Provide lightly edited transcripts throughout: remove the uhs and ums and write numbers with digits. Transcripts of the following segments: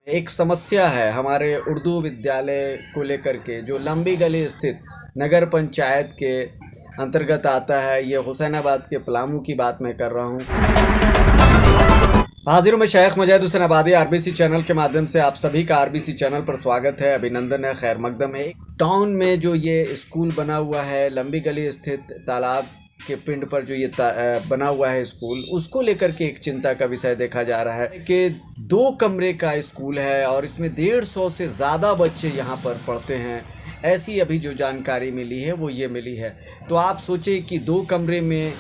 एक समस्या है हमारे उर्दू विद्यालय को लेकर के जो लंबी गली स्थित नगर पंचायत के अंतर्गत आता है। ये हुसैनाबाद के पलामू की बात मैं कर रहा हूँ। हाजिर में शेख मुजैद हुसैन आबादी आरबीसी चैनल के माध्यम से आप सभी का आरबीसी चैनल पर स्वागत है, अभिनंदन है, खैर मकदम है। टाउन में जो ये स्कूल बना हुआ है, लंबी गली स्थित तालाब के पिंड पर जो ये बना हुआ है स्कूल, उसको लेकर के एक चिंता का विषय देखा जा रहा है कि 2 कमरे का स्कूल है और इसमें 150 से ज़्यादा बच्चे यहाँ पर पढ़ते हैं। ऐसी अभी जो जानकारी मिली है वो ये मिली है। तो आप सोचें कि 2 कमरे में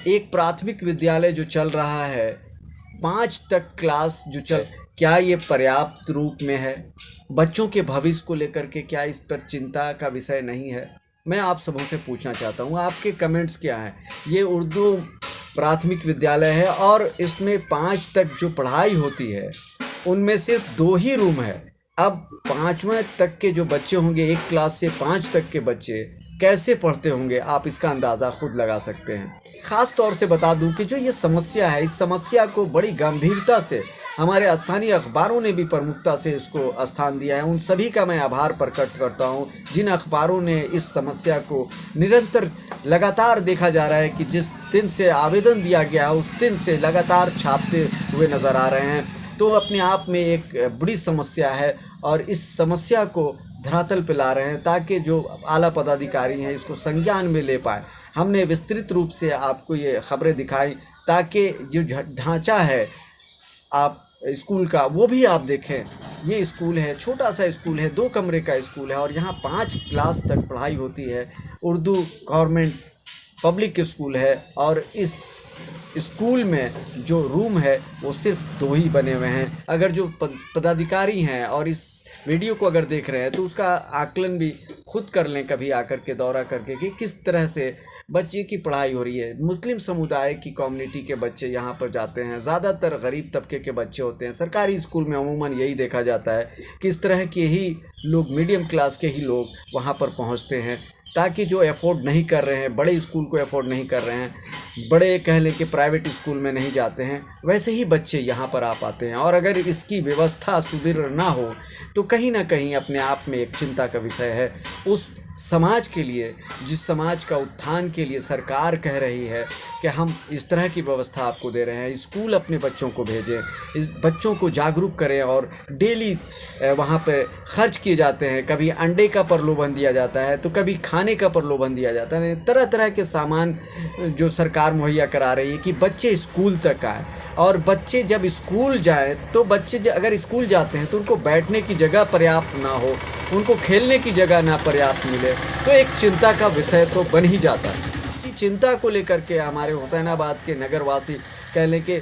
एक प्राथमिक विद्यालय जो चल रहा है, 5 तक क्लास जो चल, क्या ये पर्याप्त रूप में है? बच्चों के भविष्य को लेकर के क्या इस पर चिंता का विषय नहीं है? मैं आप सबों से पूछना चाहता हूँ, आपके कमेंट्स क्या हैं? ये उर्दू प्राथमिक विद्यालय है और इसमें 5 तक जो पढ़ाई होती है उनमें सिर्फ 2 ही रूम है। अब 5वें तक के जो बच्चे होंगे, 1 क्लास से 5 तक के बच्चे कैसे पढ़ते होंगे, आप इसका अंदाज़ा खुद लगा सकते हैं। ख़ास तौर से बता दूं कि जो ये समस्या है, इस समस्या को बड़ी गंभीरता से हमारे स्थानीय अखबारों ने भी प्रमुखता से इसको स्थान दिया है। उन सभी का मैं आभार प्रकट करता हूं जिन अखबारों ने इस समस्या को निरंतर लगातार देखा जा रहा है कि जिस दिन से आवेदन दिया गया है उस दिन से लगातार छापते हुए नज़र आ रहे हैं। तो अपने आप में एक बड़ी समस्या है और इस समस्या को धरातल पे ला रहे हैं ताकि जो आला पदाधिकारी हैं इसको संज्ञान में ले पाए। हमने विस्तृत रूप से आपको ये खबरें दिखाई ताकि जो ढांचा है आप स्कूल का वो भी आप देखें। ये स्कूल है, छोटा सा स्कूल है, 2 कमरे का स्कूल है और यहाँ 5 क्लास तक पढ़ाई होती है। उर्दू गवर्नमेंट पब्लिक स्कूल है और इस स्कूल में जो रूम है वो सिर्फ 2 ही बने हुए हैं। अगर जो पदाधिकारी हैं और इस वीडियो को अगर देख रहे हैं तो उसका आकलन भी खुद कर लें, कभी आकर के दौरा करके, कि किस तरह से बच्चे की पढ़ाई हो रही है। मुस्लिम समुदाय की कम्युनिटी के बच्चे यहाँ पर जाते हैं, ज़्यादातर गरीब तबके के बच्चे होते हैं। सरकारी स्कूल में अमूमन यही देखा जाता है कि इस तरह के ही लोग, मीडियम क्लास के ही लोग वहाँ पर पहुँचते हैं ताकि जो अफोर्ड नहीं कर रहे हैं, बड़े स्कूल को अफोर्ड नहीं कर रहे हैं, बड़े कह लें कि प्राइवेट स्कूल में नहीं जाते हैं, वैसे ही बच्चे यहाँ पर आ पाते हैं। और अगर इसकी व्यवस्था सुदृढ़ ना हो तो कहीं ना कहीं अपने आप में एक चिंता का विषय है उस समाज के लिए, जिस समाज का उत्थान के लिए सरकार कह रही है कि हम इस तरह की व्यवस्था आपको दे रहे हैं। स्कूल अपने बच्चों को भेजें, इस बच्चों को जागरूक करें और डेली वहाँ पे खर्च किए जाते हैं। कभी अंडे का प्रलोभन दिया जाता है तो कभी खाने का प्रलोभन दिया जाता है। तरह तरह के सामान जो सरकार मुहैया करा रही है कि बच्चे स्कूल तक आए। और बच्चे जब स्कूल जाएं तो बच्चे अगर स्कूल जाते हैं तो उनको बैठने की जगह पर्याप्त ना हो, उनको खेलने की जगह ना पर्याप्त मिले, तो एक चिंता का विषय तो बन ही जाता है। इसी चिंता को लेकर के हमारे हुसैनाबाद के नगरवासी कह लें कि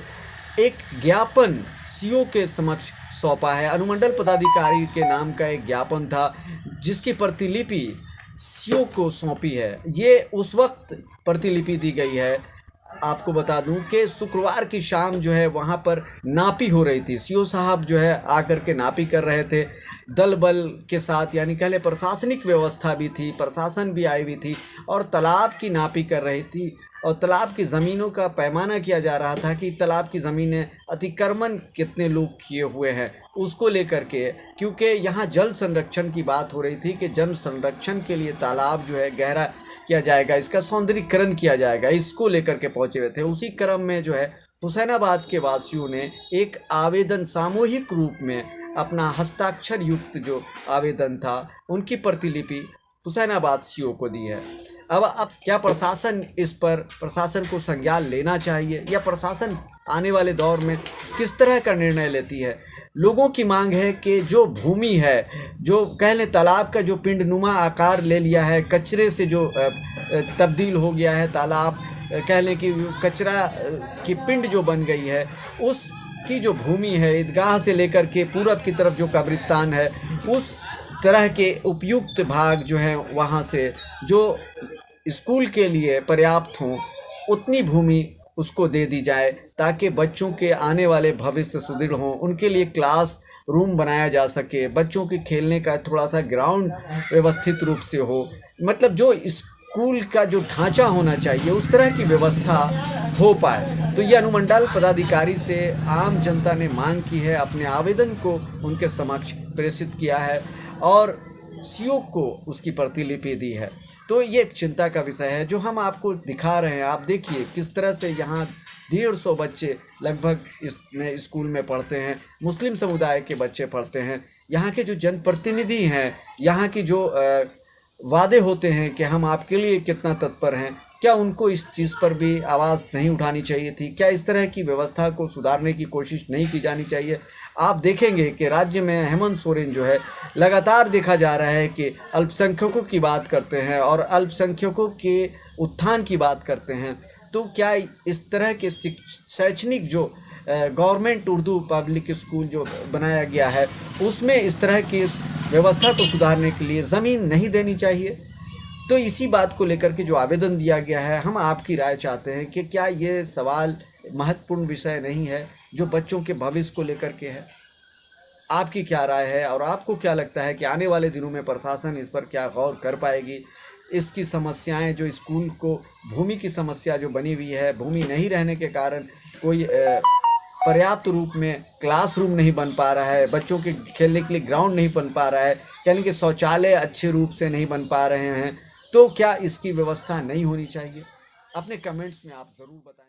एक ज्ञापन सीओ के समक्ष सौंपा है। अनुमंडल पदाधिकारी के नाम का एक ज्ञापन था जिसकी प्रतिलिपि सीओ को सौंपी है। ये उस वक्त प्रतिलिपि दी गई है, आपको बता दूं कि शुक्रवार की शाम जो है वहाँ पर नापी हो रही थी। सीओ साहब जो है आकर के नापी कर रहे थे दल बल के साथ, यानी कह लें प्रशासनिक व्यवस्था भी थी, प्रशासन भी आई हुई थी और तालाब की नापी कर रही थी और तालाब की ज़मीनों का पैमाना किया जा रहा था कि तालाब की ज़मीनें अतिक्रमण कितने लोग किए हुए हैं उसको लेकर के, क्योंकि यहाँ जल संरक्षण की बात हो रही थी कि जल संरक्षण के लिए तालाब जो है गहरा किया जाएगा, इसका सौंदर्यीकरण किया जाएगा, इसको लेकर के पहुंचे हुए थे। उसी क्रम में जो है हुसैनाबाद के वासियों ने एक आवेदन सामूहिक रूप में अपना हस्ताक्षर युक्त जो आवेदन था उनकी प्रतिलिपि हुसैनाबाद सीओ को दी है। अब क्या प्रशासन इस पर, प्रशासन को संज्ञान लेना चाहिए या प्रशासन आने वाले दौर में किस तरह का निर्णय लेती है? लोगों की मांग है कि जो भूमि है, जो कह लें तालाब का जो पिंडनुमा आकार ले लिया है, कचरे से जो तब्दील हो गया है तालाब, कह लें कि कचरा की पिंड जो बन गई है, उस की जो भूमि है ईदगाह से लेकर के पूरब की तरफ जो कब्रिस्तान है, उस तरह के उपयुक्त भाग जो हैं वहाँ से जो स्कूल के लिए पर्याप्त हों उतनी भूमि उसको दे दी जाए ताकि बच्चों के आने वाले भविष्य सुदृढ़ हों, उनके लिए क्लास रूम बनाया जा सके, बच्चों के खेलने का थोड़ा सा ग्राउंड व्यवस्थित रूप से हो। मतलब जो स्कूल का जो ढांचा होना चाहिए उस तरह की व्यवस्था हो पाए। तो ये अनुमंडल पदाधिकारी से आम जनता ने मांग की है, अपने आवेदन को उनके समक्ष प्रेषित किया है और सीओ को उसकी प्रतिलिपि दी है। तो ये एक चिंता का विषय है जो हम आपको दिखा रहे हैं। आप देखिए किस तरह से यहाँ 150 बच्चे लगभग इस स्कूल में पढ़ते हैं, मुस्लिम समुदाय के बच्चे पढ़ते हैं। यहाँ के जो जनप्रतिनिधि हैं, यहाँ की जो वादे होते हैं कि हम आपके लिए कितना तत्पर हैं, क्या उनको इस चीज़ पर भी आवाज़ नहीं उठानी चाहिए थी? क्या इस तरह की व्यवस्था को सुधारने की कोशिश नहीं की जानी चाहिए? आप देखेंगे कि राज्य में हेमंत सोरेन जो है लगातार देखा जा रहा है कि अल्पसंख्यकों की बात करते हैं और अल्पसंख्यकों के उत्थान की बात करते हैं। तो क्या इस तरह के शैक्षणिक जो गवर्नमेंट उर्दू पब्लिक स्कूल जो बनाया गया है उसमें इस तरह की व्यवस्था को सुधारने के लिए ज़मीन नहीं देनी चाहिए? तो इसी बात को लेकर के जो आवेदन दिया गया है, हम आपकी राय चाहते हैं कि क्या ये सवाल महत्वपूर्ण विषय नहीं है जो बच्चों के भविष्य को लेकर के है? आपकी क्या राय है और आपको क्या लगता है कि आने वाले दिनों में प्रशासन इस पर क्या गौर कर पाएगी? इसकी समस्याएं जो स्कूल को भूमि की समस्या जो बनी हुई है, भूमि नहीं रहने के कारण कोई पर्याप्त रूप में क्लासरूम नहीं बन पा रहा है, बच्चों के खेलने के लिए ग्राउंड नहीं बन पा रहा है, यानी कि शौचालय अच्छे रूप से नहीं बन पा रहे हैं, तो क्या इसकी व्यवस्था नहीं होनी चाहिए? अपने कमेंट्स में आप ज़रूर बताएं।